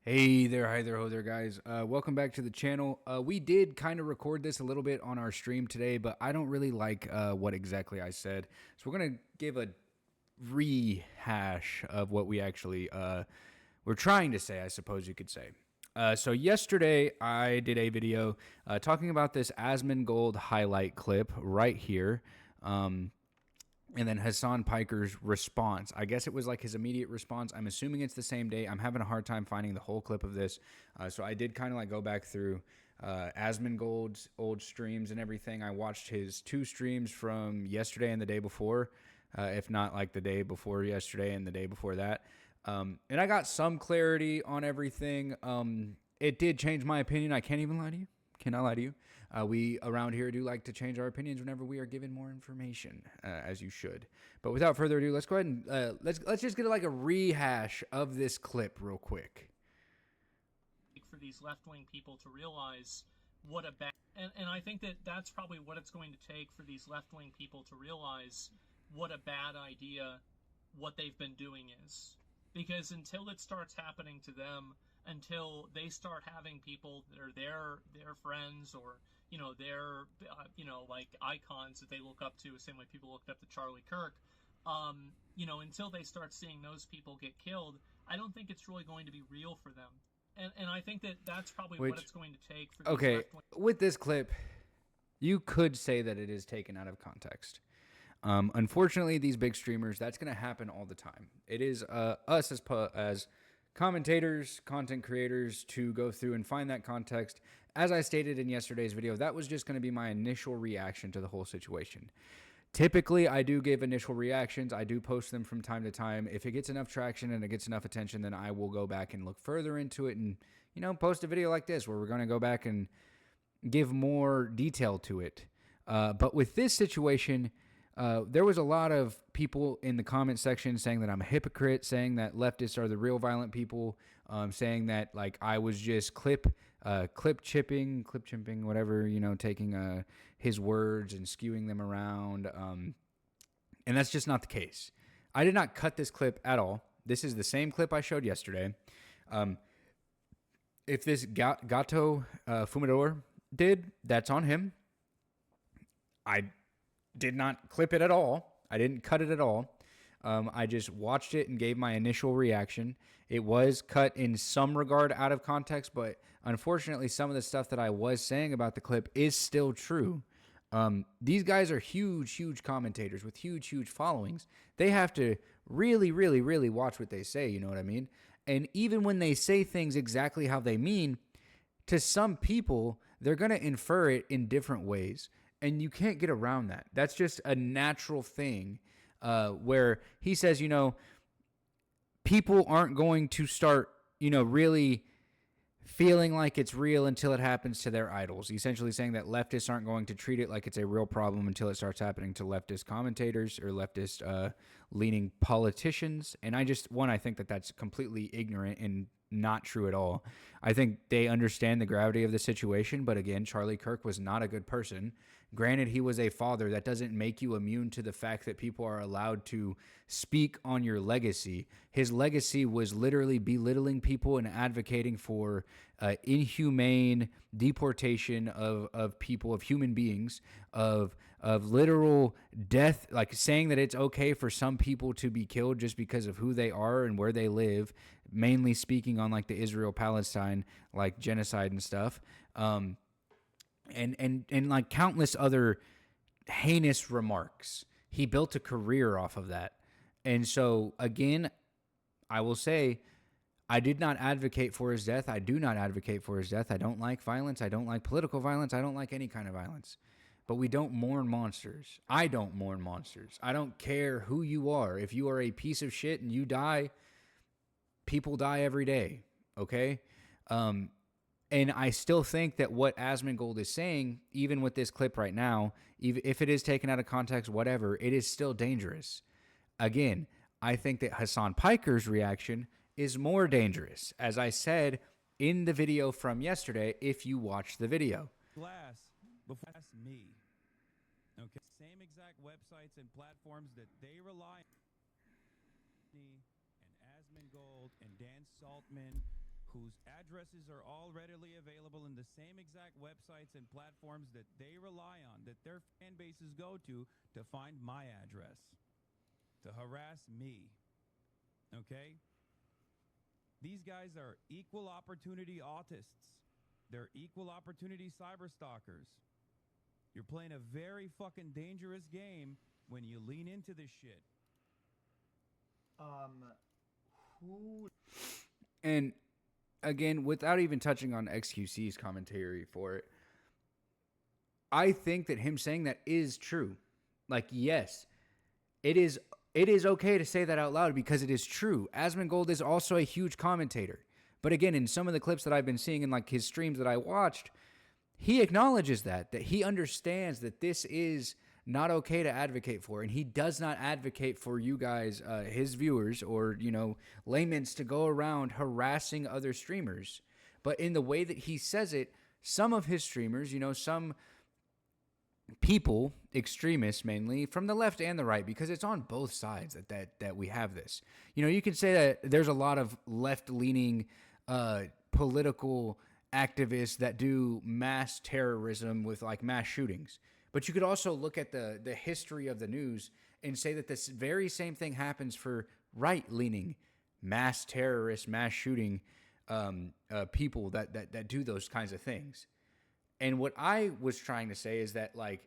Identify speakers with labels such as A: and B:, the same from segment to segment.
A: Hey there, hi there, ho there, guys. Welcome back to the channel. We did kind of record this a little bit on our stream today, but I don't really like what exactly I said. So we're going to give a rehash of what we actually were trying to say, I suppose you could say. So yesterday I did a video talking about this Asmongold highlight clip right here. And then Hassan Piker's response. I guess it was like his immediate response. I'm assuming it's the same day. I'm having a hard time finding the whole clip of this. So I did kind of like go back through Asmongold's old streams and everything. I watched his two streams from yesterday and the day before, if not like the day before yesterday and the day before that. And I got some clarity on everything. It did change my opinion. I can't even lie to you. Cannot lie to you. We around here do like to change our opinions whenever we are given more information, as you should. But without further ado, let's go ahead and let's just get like a rehash of this clip real quick.
B: For these left-wing people to realize what a bad and I think that that's probably what it's going to take for these left-wing people to realize what a bad idea what they've been doing is, because until it starts happening to them, until they start having people that are their friends, or their like icons that they look up to, the same way people looked up to Charlie Kirk, until they start seeing those people get killed, I don't think it's really going to be real for them. And I think that that's probably what it's going to take for these
A: okay, with this clip, you could say that it is taken out of context. Unfortunately, these big streamers, that's going to happen all the time. It is us as commentators, content creators, to go through and find that context. As I stated in yesterday's video, that was just going to be my initial reaction to the whole situation. Typically, I do give initial reactions. I do post them from time to time. If it gets enough traction and it gets enough attention, then I will go back and look further into it and, post a video like this where we're going to go back and give more detail to it. But with this situation, there was a lot of people in the comment section saying that I'm a hypocrite, saying that leftists are the real violent people, saying that like I was just clip chipping, whatever, taking his words and skewing them around. And that's just not the case. I did not cut this clip at all. This is the same clip I showed yesterday. If this Gato Fumador did, that's on him. I did not clip it at all. I didn't cut it at all. I just watched it and gave my initial reaction. It was cut in some regard out of context, but unfortunately, some of the stuff that I was saying about the clip is still true. These guys are huge commentators with huge followings. They have to really watch what they say, you know what I mean? And even when they say things exactly how they mean, to some people, they're going to infer it in different ways. And you can't get around that. That's just a natural thing where he says, people aren't going to start, really feeling like it's real until it happens to their idols. Essentially saying that leftists aren't going to treat it like it's a real problem until it starts happening to leftist commentators or leftist leaning politicians. And I think that that's completely ignorant and not true at all. I think they understand the gravity of the situation, but again, Charlie Kirk was not a good person. Granted, he was a father. That doesn't make you immune to the fact that people are allowed to speak on your legacy. His legacy was literally belittling people and advocating for inhumane deportation of people, of human beings, of literal death, like saying that it's okay for some people to be killed just because of who they are and where they live, mainly speaking on like the Israel-Palestine like genocide and stuff. And like countless other heinous remarks. He built a career off of that. And so, again, I will say, I did not advocate for his death. I do not advocate for his death. I don't like violence. I don't like political violence. I don't like any kind of violence. But we don't mourn monsters. I don't mourn monsters. I don't care who you are. If you are a piece of shit and you die, people die every day, okay? And I still think that what Asmongold is saying, even with this clip right now, even if it is taken out of context, whatever, it is still dangerous. Again, I think that Hassan Piker's reaction is more dangerous, as I said in the video from yesterday, if you watch the video.
C: Glass before me. Okay. Same exact websites and platforms that they rely on. And Asmongold and Dan Saltman, whose addresses are all readily available in the same exact websites and platforms that they rely on, that their fan bases go to find my address, to harass me. Okay? These guys are equal opportunity autists. They're equal opportunity cyber stalkers. You're playing a very fucking dangerous game when you lean into this shit.
D: Who?
A: And again, without even touching on XQC's commentary for it, I think that him saying that is true. Like, yes, it is okay to say that out loud because it is true. Asmongold is also a huge commentator. But again, in some of the clips that I've been seeing in like his streams that I watched, he acknowledges that he understands that this is not okay to advocate for. And he does not advocate for you guys, his viewers or, laymen's to go around harassing other streamers. But in the way that he says it, some of his streamers, some people, extremists mainly, from the left and the right, because it's on both sides that we have this. You can say that there's a lot of left-leaning political activists that do mass terrorism with like mass shootings. But you could also look at the history of the news and say that this very same thing happens for right-leaning mass terrorists, mass shooting people that do those kinds of things. And what I was trying to say is that, like,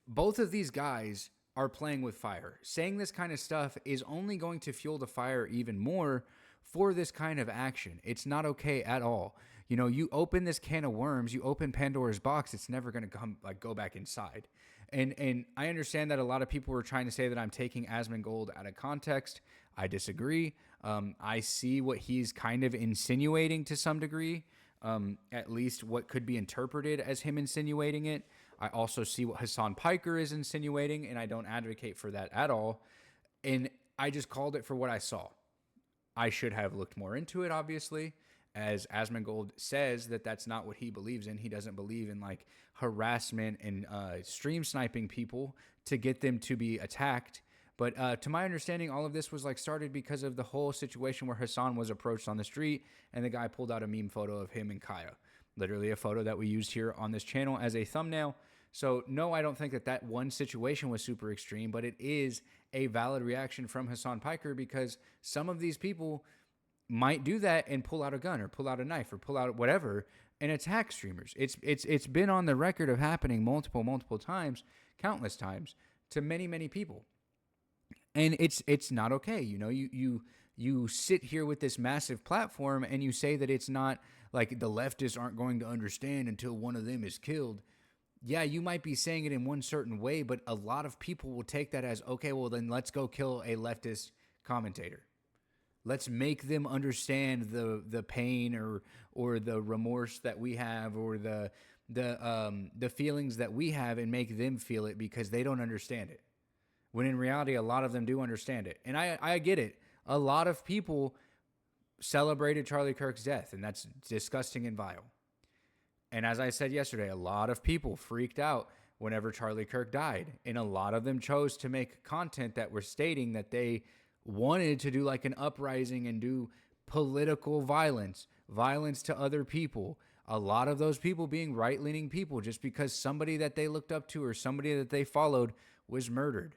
A: both of these guys are playing with fire. Saying this kind of stuff is only going to fuel the fire even more for this kind of action. It's not okay at all. You open this can of worms, you open Pandora's box, it's never going to go back inside. And I understand that a lot of people were trying to say that I'm taking Asmongold out of context. I disagree. I see what he's kind of insinuating to some degree. At least what could be interpreted as him insinuating it. I also see what Hassan Piker is insinuating, and I don't advocate for that at all. And I just called it for what I saw. I should have looked more into it, obviously, as Asmongold says that that's not what he believes in. He doesn't believe in like harassment and stream sniping people to get them to be attacked. But to my understanding, all of this was like started because of the whole situation where Hassan was approached on the street and the guy pulled out a meme photo of him and Kaya. Literally a photo that we used here on this channel as a thumbnail. So no, I don't think that one situation was super extreme, but it is a valid reaction from Hassan Piker because some of these people might do that and pull out a gun or pull out a knife or pull out whatever and attack streamers. It's been on the record of happening multiple times, countless times to many people. And it's not okay. You sit here with this massive platform and you say that it's not like the leftists aren't going to understand until one of them is killed. Yeah, you might be saying it in one certain way, but a lot of people will take that as, okay, well then let's go kill a leftist commentator. Let's make them understand the pain or the remorse that we have or the feelings that we have and make them feel it because they don't understand it. When in reality, a lot of them do understand it. And I get it. A lot of people celebrated Charlie Kirk's death, and that's disgusting and vile. And as I said yesterday, a lot of people freaked out whenever Charlie Kirk died. And a lot of them chose to make content that were stating that they wanted to do like an uprising and do political violence to other people. A lot of those people being right-leaning people just because somebody that they looked up to or somebody that they followed was murdered.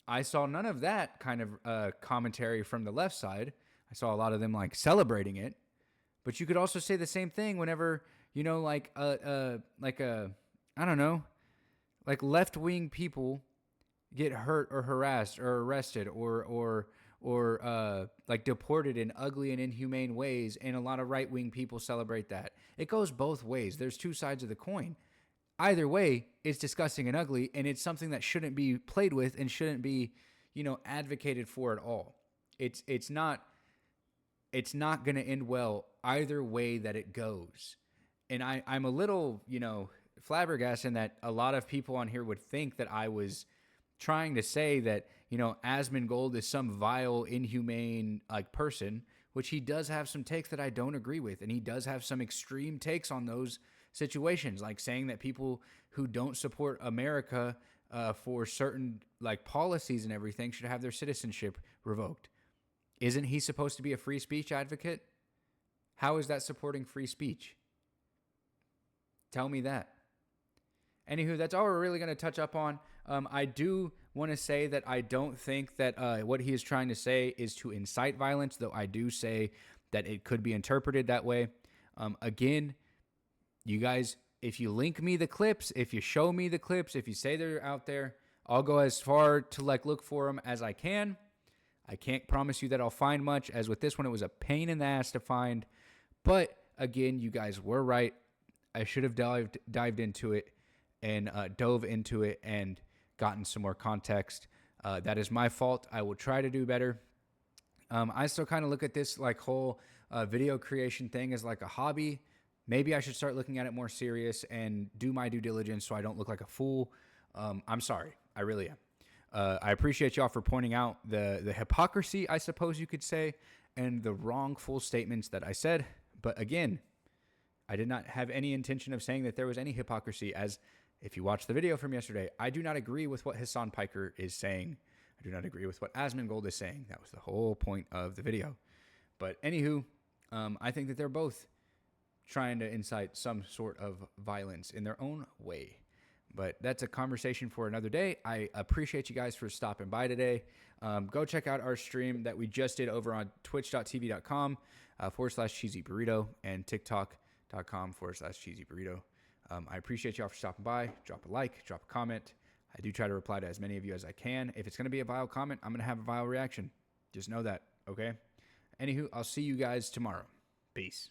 A: I saw none of that kind of commentary from the left side. I saw a lot of them like celebrating it. But you could also say the same thing whenever, like left-wing people get hurt or harassed or arrested or like deported in ugly and inhumane ways, and a lot of right-wing people celebrate that. It goes both ways. There's two sides of the coin. Either way, it's disgusting and ugly, and it's something that shouldn't be played with and shouldn't be, advocated for at all. It's not going to end well either way that it goes. And I'm a little, flabbergasted in that a lot of people on here would think that I was trying to say that, Asmongold is some vile, inhumane person, which he does have some takes that I don't agree with. And he does have some extreme takes on those situations, like saying that people who don't support America for certain like policies and everything should have their citizenship revoked. Isn't he supposed to be a free speech advocate? How is that supporting free speech? Tell me that. Anywho, that's all we're really going to touch up on. I do want to say that I don't think that what he is trying to say is to incite violence, though I do say that it could be interpreted that way. Again, you guys, if you link me the clips, if you show me the clips, if you say they're out there, I'll go as far to look for them as I can. I can't promise you that I'll find much. As with this one, it was a pain in the ass to find. But again, you guys were right. I should have dived into it and dove into it and gotten some more context. That is my fault. I will try to do better. I still kind of look at this whole video creation thing as like a hobby. Maybe I should start looking at it more serious and do my due diligence so I don't look like a fool. I'm sorry. I really am. I appreciate y'all for pointing out the hypocrisy, I suppose you could say, and the wrongful statements that I said. But again, I did not have any intention of saying that there was any hypocrisy, as if you watch the video from yesterday, I do not agree with what Hassan Piker is saying. I do not agree with what Asmongold is saying. That was the whole point of the video. But anywho, I think that they're both trying to incite some sort of violence in their own way. But that's a conversation for another day. I appreciate you guys for stopping by today. Go check out our stream that we just did over on twitch.tv.com /cheesy burrito and tiktok.com/cheesy burrito. I appreciate y'all for stopping by. Drop a like, drop a comment. I do try to reply to as many of you as I can. If it's going to be a vile comment, I'm going to have a vile reaction. Just know that, okay? Anywho, I'll see you guys tomorrow. Peace.